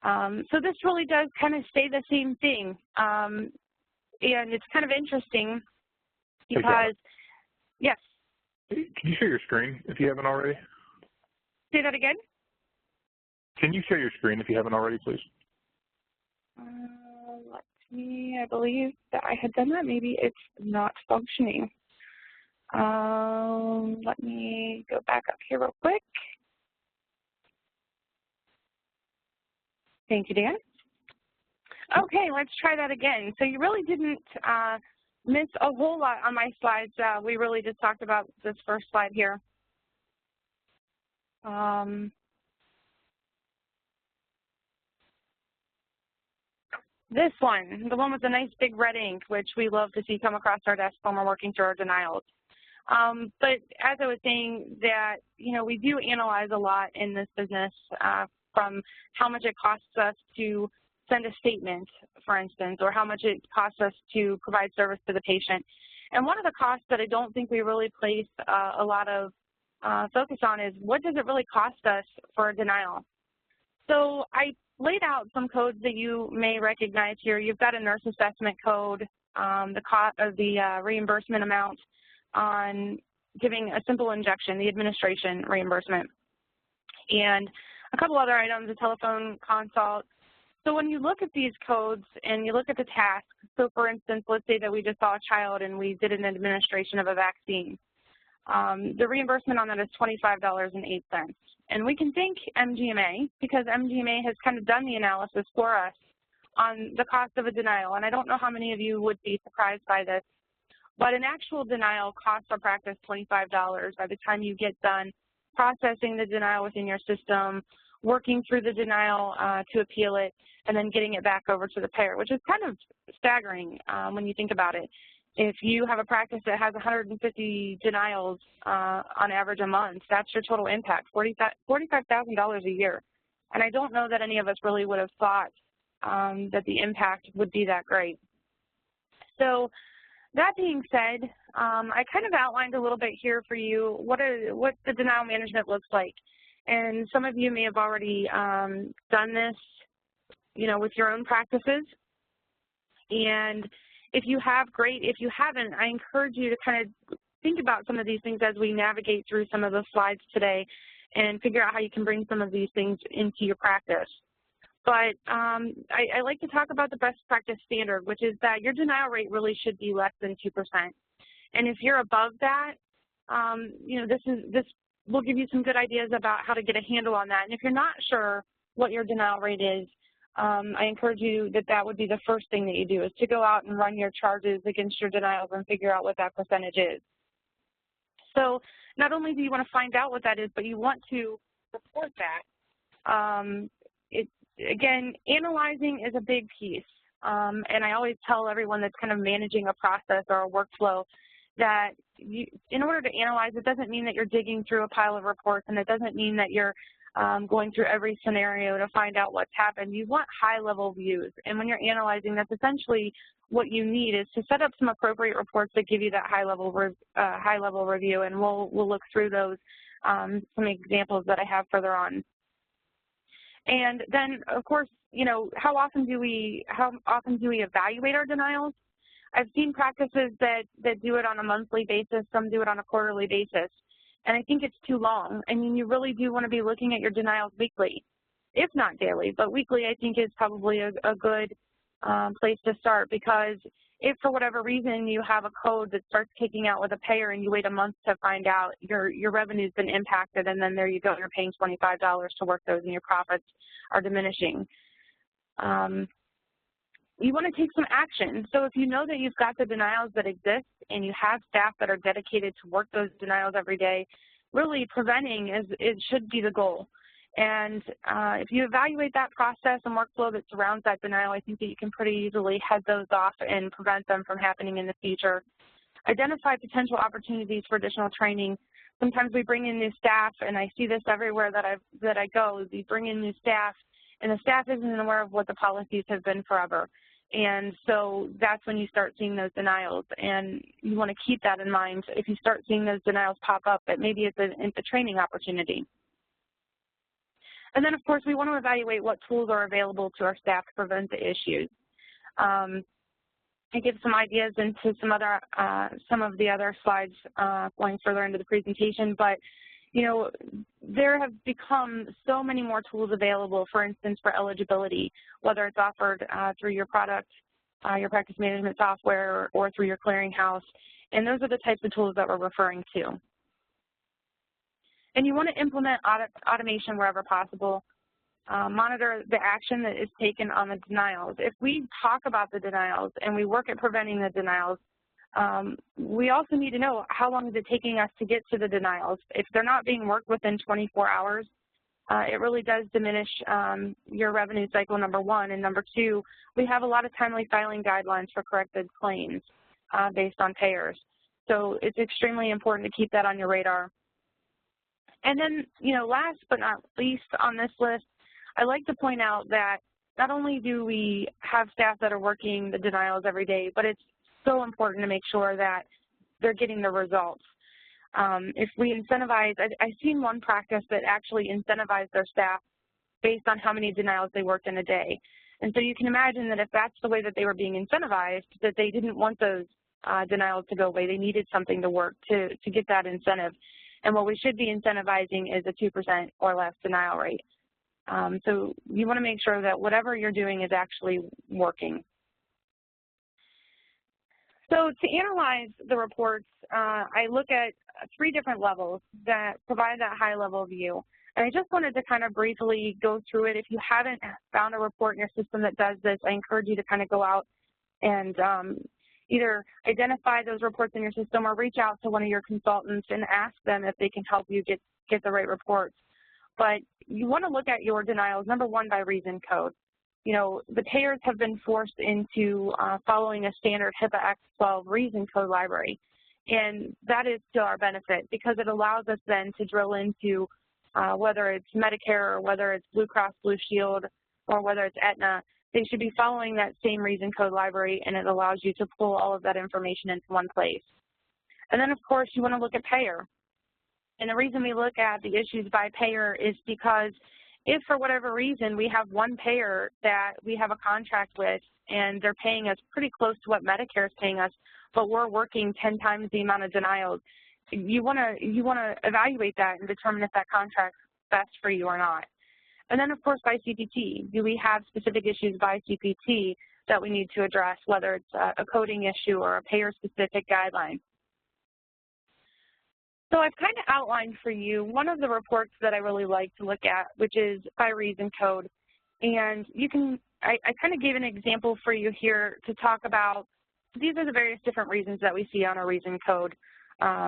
So this really does kind of say the same thing, and it's kind of interesting because, yes. Can you share your screen if you haven't already? Say that again? Can you share your screen if you haven't already, please? Let me, I believe that I had done that. Maybe it's not functioning. Let me go back up here real quick. Thank you, Dan. Okay, let's try that again. So you really didn't miss a whole lot on my slides. We really just talked about this first slide here. This one, the one with the nice big red ink, which we love to see come across our desk when we're working through our denials. But as I was saying, that, you know, we do analyze a lot in this business from how much it costs us to send a statement, for instance, or how much it costs us to provide service to the patient. And one of the costs that I don't think we really place a lot of focus on is, what does it really cost us for a denial? So I laid out some codes that you may recognize here. You've got a nurse assessment code, the cost of the reimbursement amount on giving a simple injection, the administration reimbursement, and a couple other items, a telephone consult. So when you look at these codes and you look at the task, so for instance, let's say that we just saw a child and we did an administration of a vaccine. The reimbursement on that is $25.08. And we can thank MGMA because MGMA has kind of done the analysis for us on the cost of a denial. And I don't know how many of you would be surprised by this, but an actual denial costs our practice $25 by the time you get done processing the denial within your system, working through the denial to appeal it, and then getting it back over to the payer, which is kind of staggering when you think about it. If you have a practice that has 150 denials on average a month, that's your total impact, $45,000 a year. And I don't know that any of us really would have thought that the impact would be that great. So that being said, I kind of outlined a little bit here for you what the denial management looks like. And some of you may have already done this, you know, with your own practices. And if you have, great. If you haven't, I encourage you to kind of think about some of these things as we navigate through some of the slides today and figure out how you can bring some of these things into your practice. But I like to talk about the best practice standard, which is that your denial rate really should be less than 2%. And if you're above that, you know, this will give you some good ideas about how to get a handle on that. And if you're not sure what your denial rate is, I encourage you that would be the first thing that you do, is to go out and run your charges against your denials and figure out what that percentage is. So not only do you want to find out what that is, but you want to report that. Again, analyzing is a big piece. And I always tell everyone that's kind of managing a process or a workflow that in order to analyze, it doesn't mean that you're digging through a pile of reports, and it doesn't mean that you're going through every scenario to find out what's happened. You want high-level views, and when you're analyzing, that's essentially what you need, is to set up some appropriate reports that give you that high-level review, and we'll look through those, some examples that I have further on. And then, of course, you know, how often do we evaluate our denials? I've seen practices that do it on a monthly basis, some do it on a quarterly basis. And I think it's too long. I mean, you really do want to be looking at your denials weekly, if not daily, but weekly I think is probably a good place to start, because if for whatever reason you have a code that starts kicking out with a payer and you wait a month to find out, your revenue's been impacted, and then there you go, you're paying $25 to work those and your profits are diminishing. You want to take some action. So if you know that you've got the denials that exist and you have staff that are dedicated to work those denials every day, really preventing should be the goal. And if you evaluate that process and workflow that surrounds that denial, I think that you can pretty easily head those off and prevent them from happening in the future. Identify potential opportunities for additional training. Sometimes we bring in new staff, and I see this everywhere that I go. We bring in new staff, and the staff isn't aware of what the policies have been forever. And so that's when you start seeing those denials, and you want to keep that in mind. If you start seeing those denials pop up, that maybe it's a training opportunity. And then, of course, we want to evaluate what tools are available to our staff to prevent the issues. I give some ideas into some of the other slides going further into the presentation, but there have become so many more tools available, for instance, for eligibility, whether it's offered through your product, your practice management software, or through your clearinghouse, and those are the types of tools that we're referring to. And you want to implement automation wherever possible. Monitor the action that is taken on the denials. If we talk about the denials and we work at preventing the denials, we also need to know how long is it taking us to get to the denials. If they're not being worked within 24 hours, it really does diminish your revenue cycle, number one. And number two, we have a lot of timely filing guidelines for corrected claims based on payers. So it's extremely important to keep that on your radar. And then, last but not least on this list, I like to point out that not only do we have staff that are working the denials every day, but it's so important to make sure that they're getting the results. If we incentivize, I've seen one practice that actually incentivized their staff based on how many denials they worked in a day. And so you can imagine that if that's the way that they were being incentivized, that they didn't want those denials to go away. They needed something to work to get that incentive. And what we should be incentivizing is a 2% or less denial rate. So you want to make sure that whatever you're doing is actually working. So to analyze the reports, I look at 3 different levels that provide that high-level view. And I just wanted to kind of briefly go through it. If you haven't found a report in your system that does this, I encourage you to kind of go out and either identify those reports in your system or reach out to one of your consultants and ask them if they can help you get the right reports. But you want to look at your denials, number one, by reason code. The payers have been forced into following a standard HIPAA X12 reason code library. And that is to our benefit because it allows us then to drill into whether it's Medicare or whether it's Blue Cross Blue Shield or whether it's Aetna. They should be following that same reason code library, and it allows you to pull all of that information into one place. And then, of course, you want to look at payer. And the reason we look at the issues by payer is because if for whatever reason we have one payer that we have a contract with and they're paying us pretty close to what Medicare is paying us, but we're working 10 times the amount of denials, you want to evaluate that and determine if that contract's best for you or not. And then, of course, by CPT. Do we have specific issues by CPT that we need to address, whether it's a coding issue or a payer-specific guideline? So I've kind of outlined for you one of the reports that I really like to look at, which is by reason code. And I kind of gave an example for you here to talk about, these are the various different reasons that we see on our reason code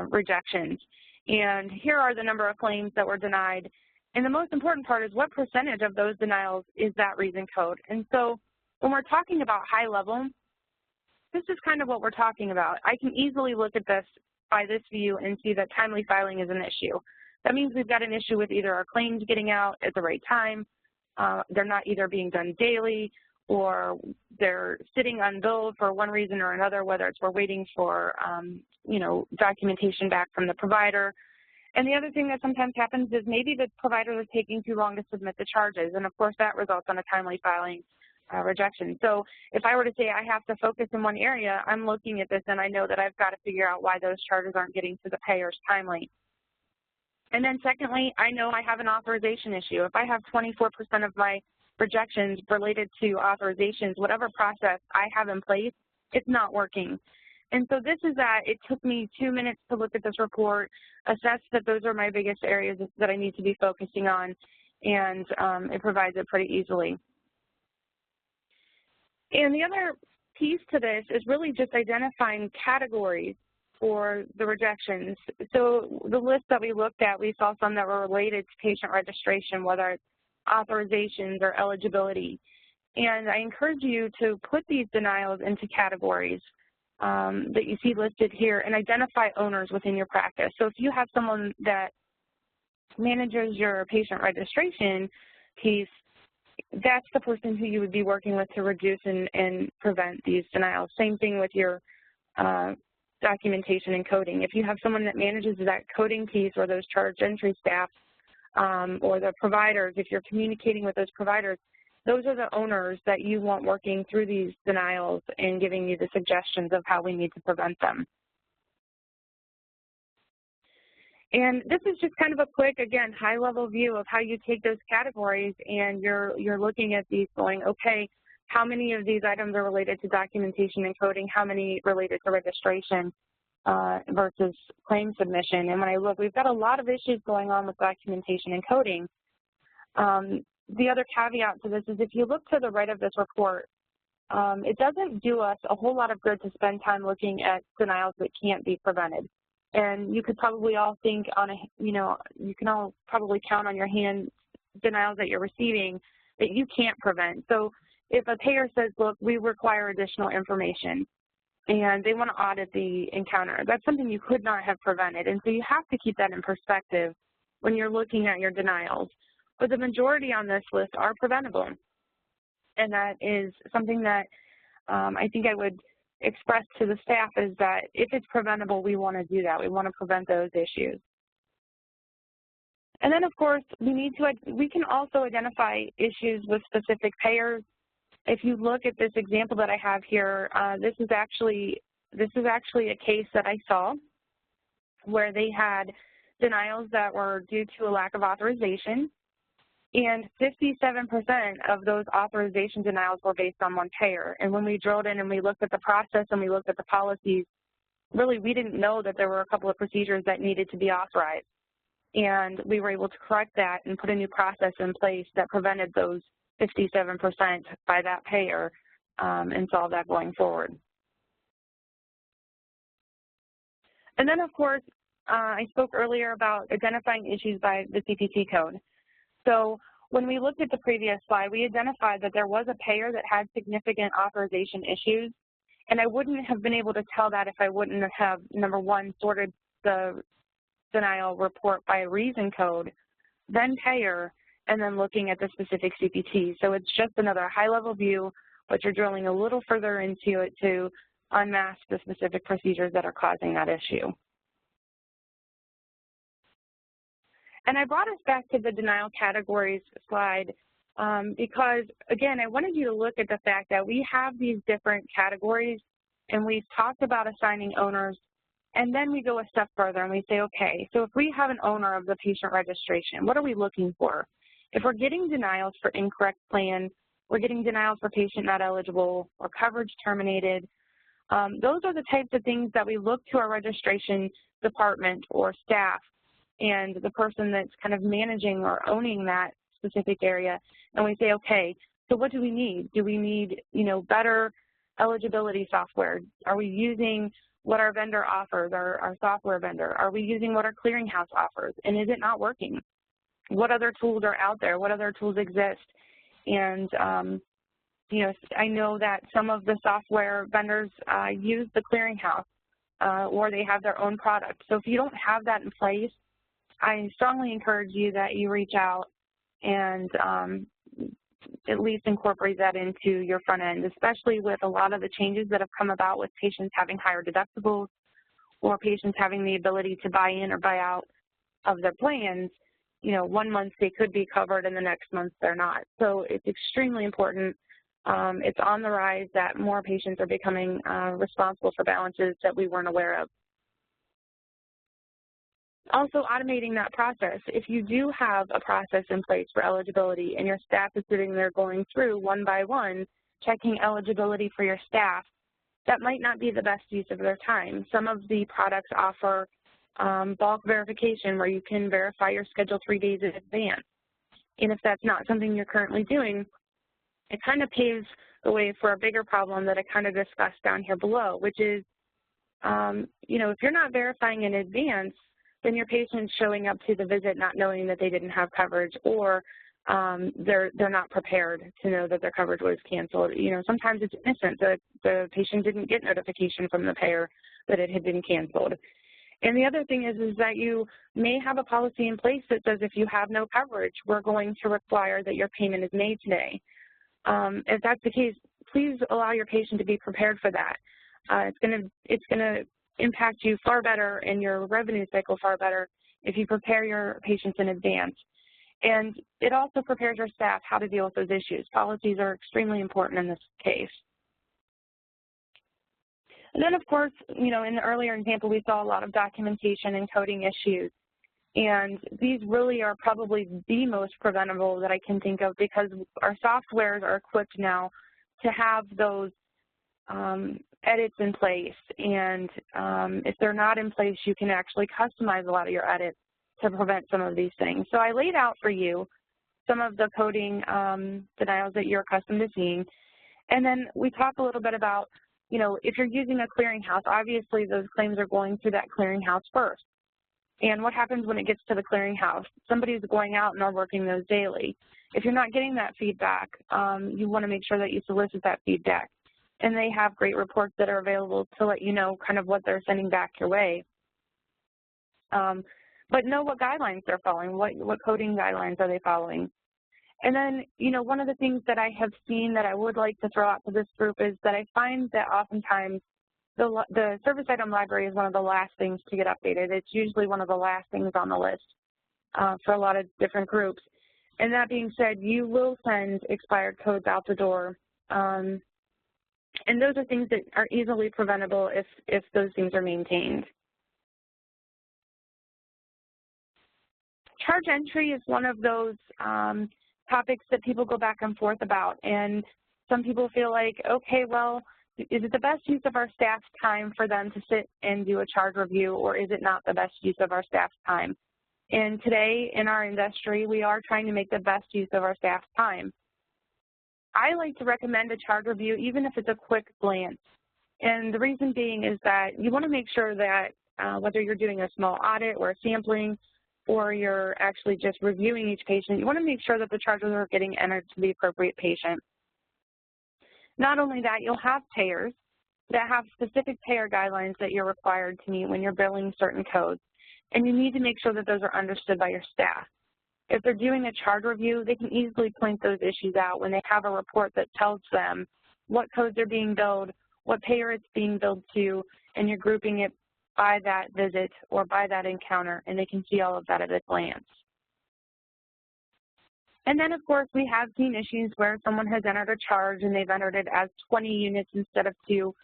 rejections. And here are the number of claims that were denied. And the most important part is what percentage of those denials is that reason code. And so when we're talking about high level, this is kind of what we're talking about. I can easily look at this by this view and see that timely filing is an issue. That means we've got an issue with either our claims getting out at the right time, they're not either being done daily, or they're sitting unbilled for one reason or another, whether it's we're waiting for documentation back from the provider. And the other thing that sometimes happens is maybe the provider is taking too long to submit the charges, and of course that results on a timely filing rejection. So if I were to say I have to focus in one area, I'm looking at this and I know that I've got to figure out why those charges aren't getting to the payers timely. And then secondly, I know I have an authorization issue. If I have 24% of my rejections related to authorizations, whatever process I have in place, it's not working. And so this is that it took me 2 minutes to look at this report, assess that those are my biggest areas that I need to be focusing on, and it provides it pretty easily. And the other piece to this is really just identifying categories for the rejections. So the list that we looked at, we saw some that were related to patient registration, whether it's authorizations or eligibility. And I encourage you to put these denials into categories that you see listed here and identify owners within your practice. So if you have someone that manages your patient registration piece, that's the person who you would be working with to reduce and prevent these denials. Same thing with your documentation and coding. If you have someone that manages that coding piece or those charge entry staff, or the providers, if you're communicating with those providers, those are the owners that you want working through these denials and giving you the suggestions of how we need to prevent them. And this is just kind of a quick, again, high-level view of how you take those categories and you're looking at these going, okay, how many of these items are related to documentation and coding, how many related to registration versus claim submission. And when I look, we've got a lot of issues going on with documentation and coding. The other caveat to this is if you look to the right of this report, it doesn't do us a whole lot of good to spend time looking at denials that can't be prevented. And you could probably all think on a, you can all probably count on your hand denials that you're receiving that you can't prevent. So if a payer says, look, we require additional information and they want to audit the encounter, that's something you could not have prevented. And so you have to keep that in perspective when you're looking at your denials. But the majority on this list are preventable. And that is something that I think I would express to the staff is that if it's preventable, we want to do that. We want to prevent those issues. And then, of course, we can also identify issues with specific payers. If you look at this example that I have here, this is actually a case that I saw where they had denials that were due to a lack of authorization, and 57% of those authorization denials were based on one payer. And when we drilled in and we looked at the process and we looked at the policies, really we didn't know that there were a couple of procedures that needed to be authorized. And we were able to correct that and put a new process in place that prevented those 57% by that payer and solve that going forward. And then, of course, I spoke earlier about identifying issues by the CPT code. So when we looked at the previous slide, we identified that there was a payer that had significant authorization issues, and I wouldn't have been able to tell that if I wouldn't have, number one, sorted the denial report by reason code, then payer, and then looking at the specific CPT. So it's just another high-level view, but you're drilling a little further into it to unmask the specific procedures that are causing that issue. And I brought us back to the denial categories slide because, again, I wanted you to look at the fact that we have these different categories, and we've talked about assigning owners, and then we go a step further and we say, okay, so if we have an owner of the patient registration, what are we looking for? If we're getting denials for incorrect plan, we're getting denials for patient not eligible or coverage terminated, those are the types of things that we look to our registration department or staff and the person that's kind of managing or owning that specific area, and we say, okay, so what do we need? Do we need, better eligibility software? Are we using what our vendor offers, our software vendor? Are we using what our clearinghouse offers? And is it not working? What other tools are out there? What other tools exist? And, I know that some of the software vendors use the clearinghouse or they have their own product. So if you don't have that in place, I strongly encourage you that you reach out and at least incorporate that into your front end, especially with a lot of the changes that have come about with patients having higher deductibles or patients having the ability to buy in or buy out of their plans. 1 month they could be covered and the next month they're not. So it's extremely important. It's on the rise that more patients are becoming responsible for balances that we weren't aware of. Also, automating that process. If you do have a process in place for eligibility and your staff is sitting there going through one by one, checking eligibility for your staff, that might not be the best use of their time. Some of the products offer bulk verification where you can verify your schedule 3 days in advance. And if that's not something you're currently doing, it kind of paves the way for a bigger problem that I kind of discussed down here below, which is, if you're not verifying in advance, then your patient's showing up to the visit not knowing that they didn't have coverage, or they're not prepared to know that their coverage was canceled. Sometimes it's innocent. The patient didn't get notification from the payer that it had been canceled. And the other thing is that you may have a policy in place that says if you have no coverage, we're going to require that your payment is made today. If that's the case, please allow your patient to be prepared for that. It's gonna impact you far better and your revenue cycle far better if you prepare your patients in advance. And it also prepares your staff how to deal with those issues. Policies are extremely important in this case. And then, of course, in the earlier example, we saw a lot of documentation and coding issues. And these really are probably the most preventable that I can think of, because our softwares are equipped now to have those edits in place. And if they're not in place, you can actually customize a lot of your edits to prevent some of these things. So I laid out for you some of the coding denials that you're accustomed to seeing. And then we talked a little bit about, if you're using a clearinghouse, obviously those claims are going through that clearinghouse first. And what happens when it gets to the clearinghouse? Somebody's going out and are working those daily. If you're not getting that feedback, you want to make sure that you solicit that feedback. And they have great reports that are available to let you know kind of what they're sending back your way. But know what guidelines they're following, what coding guidelines are they following. And then, one of the things that I have seen that I would like to throw out to this group is that I find that oftentimes the service item library is one of the last things to get updated. It's usually one of the last things on the list for a lot of different groups. And that being said, you will send expired codes out the door. And those are things that are easily preventable if those things are maintained. Charge entry is one of those topics that people go back and forth about, and some people feel like, okay, well, is it the best use of our staff's time for them to sit and do a charge review, or is it not the best use of our staff's time? And today in our industry, we are trying to make the best use of our staff's time. I like to recommend a charge review even if it's a quick glance. And the reason being is that you want to make sure that whether you're doing a small audit or a sampling, or you're actually just reviewing each patient, you want to make sure that the charges are getting entered to the appropriate patient. Not only that, you'll have payers that have specific payer guidelines that you're required to meet when you're billing certain codes, and you need to make sure that those are understood by your staff. If they're doing a charge review, they can easily point those issues out when they have a report that tells them what codes are being billed, what payer it's being billed to, and you're grouping it by that visit or by that encounter, and they can see all of that at a glance. And then, of course, we have seen issues where someone has entered a charge and they've entered it as 20 units instead of 2,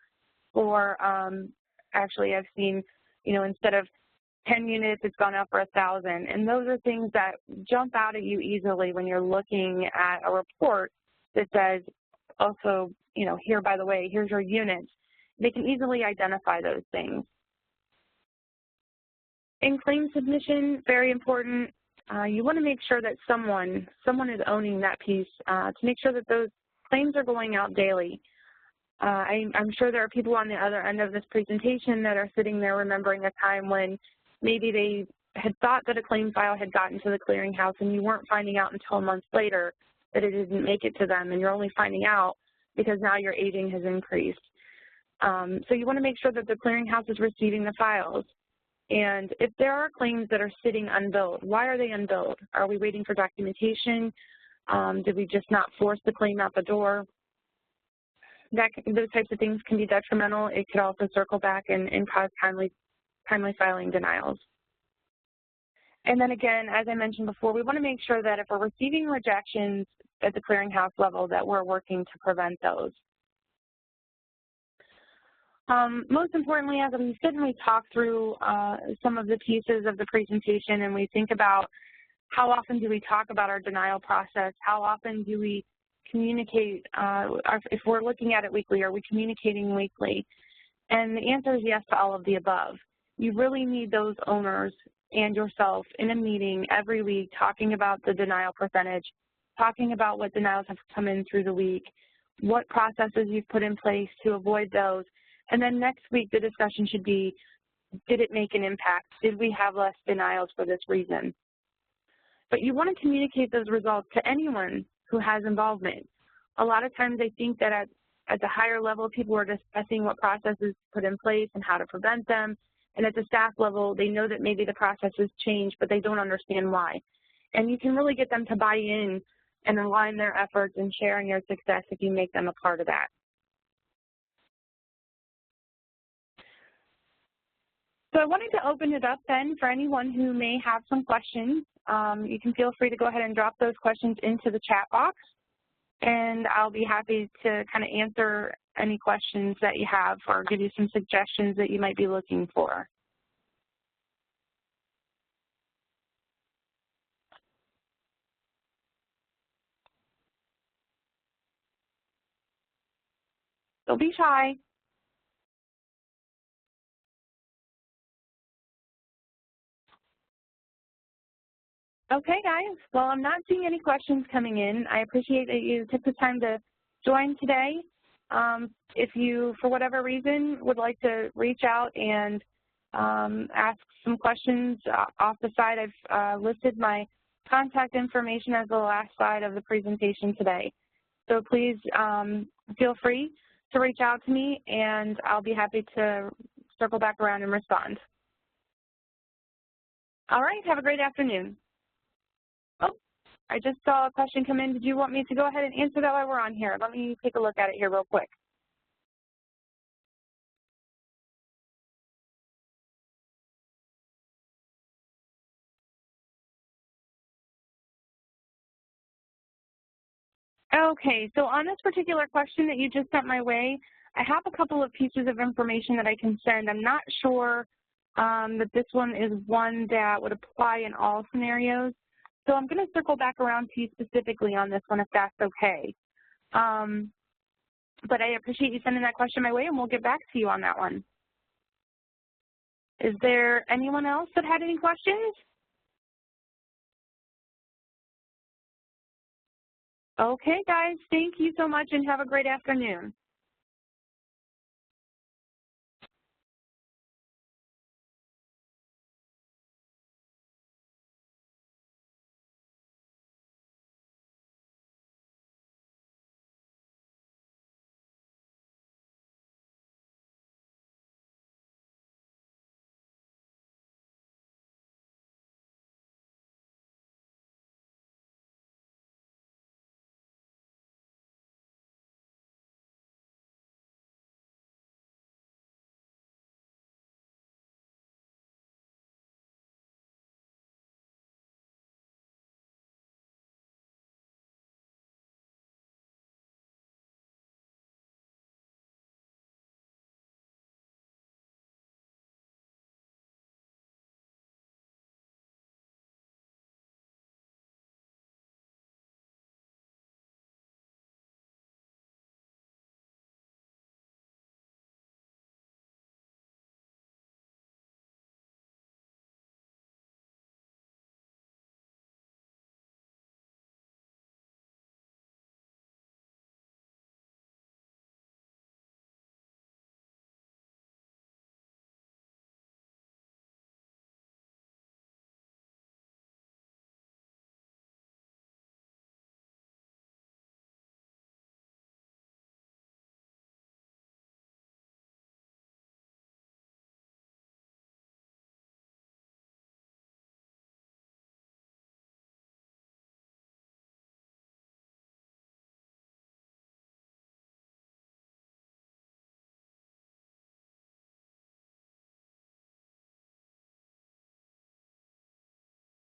or actually I've seen, instead of 10 units, it's gone up for 1,000. And those are things that jump out at you easily when you're looking at a report that says, also, here, by the way, here's your units. They can easily identify those things. In claim submission, very important, you want to make sure that someone is owning that piece to make sure that those claims are going out daily. I'm sure there are people on the other end of this presentation that are sitting there remembering a time when maybe they had thought that a claim file had gotten to the clearinghouse and you weren't finding out until months later that it didn't make it to them, and you're only finding out because now your aging has increased. So you want to make sure that the clearinghouse is receiving the files. And if there are claims that are sitting unbilled, why are they unbilled? Are we waiting for documentation? Did we just not force the claim out the door? Those types of things can be detrimental. It could also circle back and cause timely filing denials. And then again, as I mentioned before, we want to make sure that if we're receiving rejections at the clearinghouse level, that we're working to prevent those. Most importantly, as we sit and we talk through some of the pieces of the presentation and we think about how often do we talk about our denial process, how often do we communicate, if we're looking at it weekly, are we communicating weekly? And the answer is yes to all of the above. You really need those owners and yourself in a meeting every week talking about the denial percentage, talking about what denials have come in through the week, what processes you've put in place to avoid those. And then next week, the discussion should be, did it make an impact? Did we have less denials for this reason? But you want to communicate those results to anyone who has involvement. A lot of times I think that at the higher level, people are discussing what processes put in place and how to prevent them. And at the staff level, they know that maybe the processes change, but they don't understand why. And you can really get them to buy in and align their efforts and share in your success if you make them a part of that. So I wanted to open it up then for anyone who may have some questions you can feel free to go ahead and drop those questions into the chat box, and I'll be happy to kind of answer any questions that you have or give you some suggestions that you might be looking for. Don't be shy. Okay, guys. Well, I'm not seeing any questions coming in. I appreciate that you took the time to join today. If you, for whatever reason, would like to reach out and ask some questions off the side, I've listed my contact information as the last slide of the presentation today. So please feel free to reach out to me, and I'll be happy to circle back around and respond. All right, have a great afternoon. Oh, I just saw a question come in. Did you want me to go ahead and answer that while we're on here? Let me take a look at it here real quick. Okay, so on this particular question that you just sent my way, I have a couple of pieces of information that I can send. I'm not sure that this one is one that would apply in all scenarios. So I'm going to circle back around to you specifically on this one if that's okay. But I appreciate you sending that question my way, and we'll get back to you on that one. Is there anyone else that had any questions? Okay, guys, thank you so much and have a great afternoon.